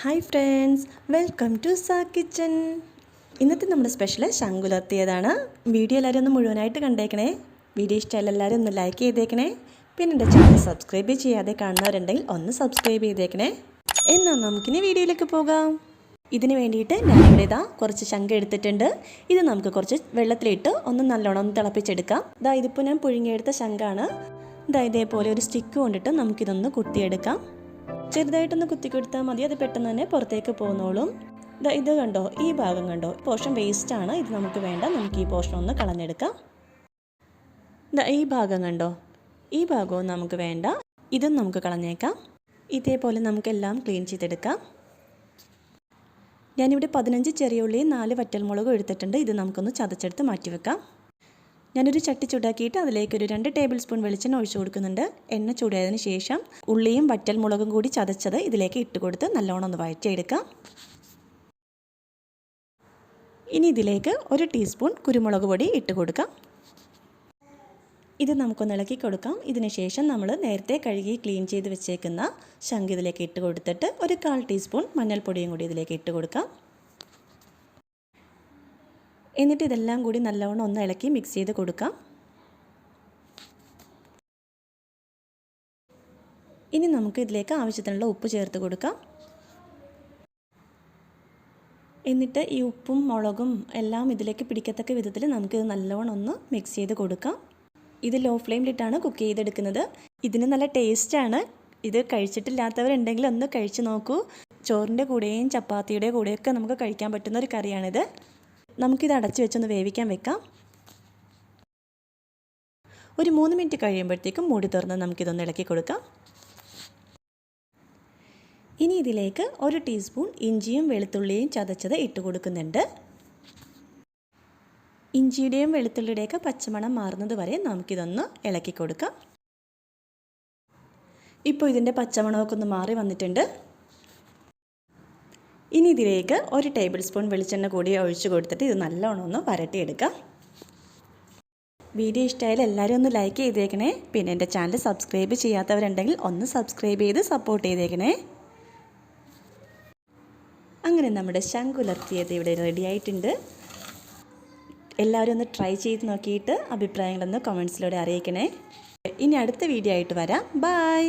Hi friends, welcome to സാ kitchen. ഇന്നത്തെ നമ്മുടെ സ്പെഷ്യൽ ശംഖുലർത്തിയതാണ്. വീഡിയോ എല്ലാവരും ഒന്ന് മുഴുവനായിട്ട് കണ്ടേക്കണേ. വീഡിയോ ഇഷ്ടമായാലും എല്ലാവരും ഒന്ന് ലൈക്ക് ചെയ്തേക്കണേ. പിന്നെ എൻ്റെ ചാനൽ സബ്സ്ക്രൈബ് ചെയ്യാതെ കാണുന്നവരുണ്ടെങ്കിൽ ഒന്ന് സബ്സ്ക്രൈബ് ചെയ്തേക്കണേ. എന്നാൽ നമുക്കിനി വീഡിയോയിലേക്ക് പോകാം. ഇതിന് വേണ്ടിയിട്ട് ഞാനിവിടെ കുറച്ച് ശംഖ് എടുത്തിട്ടുണ്ട്. ഇത് നമുക്ക് കുറച്ച് വെള്ളത്തിലിട്ട് ഒന്ന് നല്ലോണം തിളപ്പിച്ചെടുക്കാം. ഇതിപ്പോൾ ഞാൻ പുഴുങ്ങിയെടുത്ത ശംഖാണ്. ഇതേപോലെ ഒരു സ്റ്റിക്ക് കൊണ്ടിട്ട് നമുക്കിതൊന്ന് കുത്തിയെടുക്കാം. ചെറുതായിട്ടൊന്ന് കുത്തിക്കൊടുത്താൽ മതി, അത് പെട്ടെന്ന് തന്നെ പുറത്തേക്ക് പോന്നോളും. ഇത് കണ്ടോ, ഈ ഭാഗം കണ്ടോ, പോർഷൻ വേസ്റ്റാണ്, ഇത് നമുക്ക് വേണ്ട. നമുക്ക് ഈ പോർഷൻ ഒന്ന് കളഞ്ഞെടുക്കാം. ഈ ഭാഗം കണ്ടോ, ഈ ഭാഗവും നമുക്ക് വേണ്ട, ഇതും നമുക്ക് കളഞ്ഞേക്കാം. ഇതേപോലെ നമുക്കെല്ലാം ക്ലീൻ ചെയ്തെടുക്കാം. ഞാനിവിടെ 15 ചെറിയ ഉള്ളിയും 4 വറ്റൽമുളകും എടുത്തിട്ടുണ്ട്. ഇത് നമുക്കൊന്ന് ചതച്ചെടുത്ത് മാറ്റിവെക്കാം. ഞാനൊരു ചട്ടി ചൂടാക്കിയിട്ട് അതിലേക്കൊരു 2 ടേബിൾ സ്പൂൺ വെളിച്ചെണ്ണ ഒഴിച്ചു കൊടുക്കുന്നുണ്ട്. എണ്ണ ചൂടായതിനു ശേഷം ഉള്ളിയും വറ്റൽമുളകും കൂടി ചതച്ചത് ഇതിലേക്ക് ഇട്ട് കൊടുത്ത് നല്ലോണം ഒന്ന് വഴറ്റിയെടുക്കാം. ഇനി ഇതിലേക്ക് 1 ടീസ്പൂൺ കുരുമുളക് പൊടി ഇട്ട് കൊടുക്കാം. ഇത് നമുക്കൊന്ന് ഇളക്കി കൊടുക്കാം. ഇതിന് ശേഷം നമ്മൾ നേരത്തെ കഴുകി ക്ലീൻ ചെയ്ത് വെച്ചേക്കുന്ന ശംഖ് ഇതിലേക്ക് ഇട്ട് കൊടുത്തിട്ട് 1/4 ടീസ്പൂൺ മഞ്ഞൾപ്പൊടിയും കൂടി ഇതിലേക്ക് ഇട്ട് കൊടുക്കാം. എന്നിട്ട് ഇതെല്ലാം കൂടി നല്ലവണ്ണം ഒന്ന് ഇളക്കി മിക്സ് ചെയ്ത് കൊടുക്കാം. ഇനി നമുക്ക് ഇതിലേക്ക് ആവശ്യത്തിനുള്ള ഉപ്പ് ചേർത്ത് കൊടുക്കാം. എന്നിട്ട് ഈ ഉപ്പും മുളകും എല്ലാം ഇതിലേക്ക് പിടിക്കത്തക്ക വിധത്തിൽ നമുക്കിത് നല്ലവണ്ണം ഒന്ന് മിക്സ് ചെയ്ത് കൊടുക്കാം. ഇത് ലോ ഫ്ലെയിമിലിട്ടാണ് കുക്ക് ചെയ്തെടുക്കുന്നത്. ഇതിന് നല്ല ടേസ്റ്റാണ്. ഇത് കഴിച്ചിട്ടില്ലാത്തവരുണ്ടെങ്കിൽ ഒന്ന് കഴിച്ച് നോക്കൂ. ചോറിൻ്റെ കൂടെയും ചപ്പാത്തിയുടെ കൂടെയൊക്കെ നമുക്ക് കഴിക്കാൻ പറ്റുന്ന ഒരു കറിയാണിത്. നമുക്കിത് അടച്ച് വെച്ചൊന്ന് വേവിക്കാൻ വെക്കാം. ഒരു 3 മിനിറ്റ് കഴിയുമ്പോഴത്തേക്കും മൂടി തുറന്ന് നമുക്കിതൊന്ന് ഇളക്കി കൊടുക്കാം. ഇനി ഇതിലേക്ക് 1 ടീസ്പൂൺ ഇഞ്ചിയും വെളുത്തുള്ളിയും ചതച്ചത് ഇട്ട് കൊടുക്കുന്നുണ്ട്. ഇഞ്ചിയുടെയും വെളുത്തുള്ളിയുടെയൊക്കെ പച്ചമണം മാറുന്നത് വരെ നമുക്കിതൊന്ന് ഇളക്കി കൊടുക്കാം. ഇപ്പോൾ ഇതിൻ്റെ പച്ചമണമൊക്കെ ഒന്ന് മാറി വന്നിട്ടുണ്ട്. ഇനി ഇതിലേക്ക് 1 ടേബിൾ സ്പൂൺ വെളിച്ചെണ്ണ കൂടി ഒഴിച്ചു കൊടുത്തിട്ട് ഇത് നല്ലോണം ഒന്ന് വരട്ടിയെടുക്കാം. വീഡിയോ ഇഷ്ടമായാലും എല്ലാവരും ഒന്ന് ലൈക്ക് ചെയ്തേക്കണേ. പിന്നെ എൻ്റെ ചാനൽ സബ്സ്ക്രൈബ് ചെയ്യാത്തവരുണ്ടെങ്കിൽ ഒന്ന് സബ്സ്ക്രൈബ് ചെയ്ത് സപ്പോർട്ട് ചെയ്തേക്കണേ. അങ്ങനെ നമ്മുടെ ശംഖുലർത്തിയത് ഇവിടെ റെഡി ആയിട്ടുണ്ട്. എല്ലാവരും ഒന്ന് ട്രൈ ചെയ്ത് നോക്കിയിട്ട് അഭിപ്രായങ്ങളൊന്ന് കമൻസിലൂടെ അറിയിക്കണേ. ഇനി അടുത്ത വീഡിയോ ആയിട്ട് വരാം. ബൈ.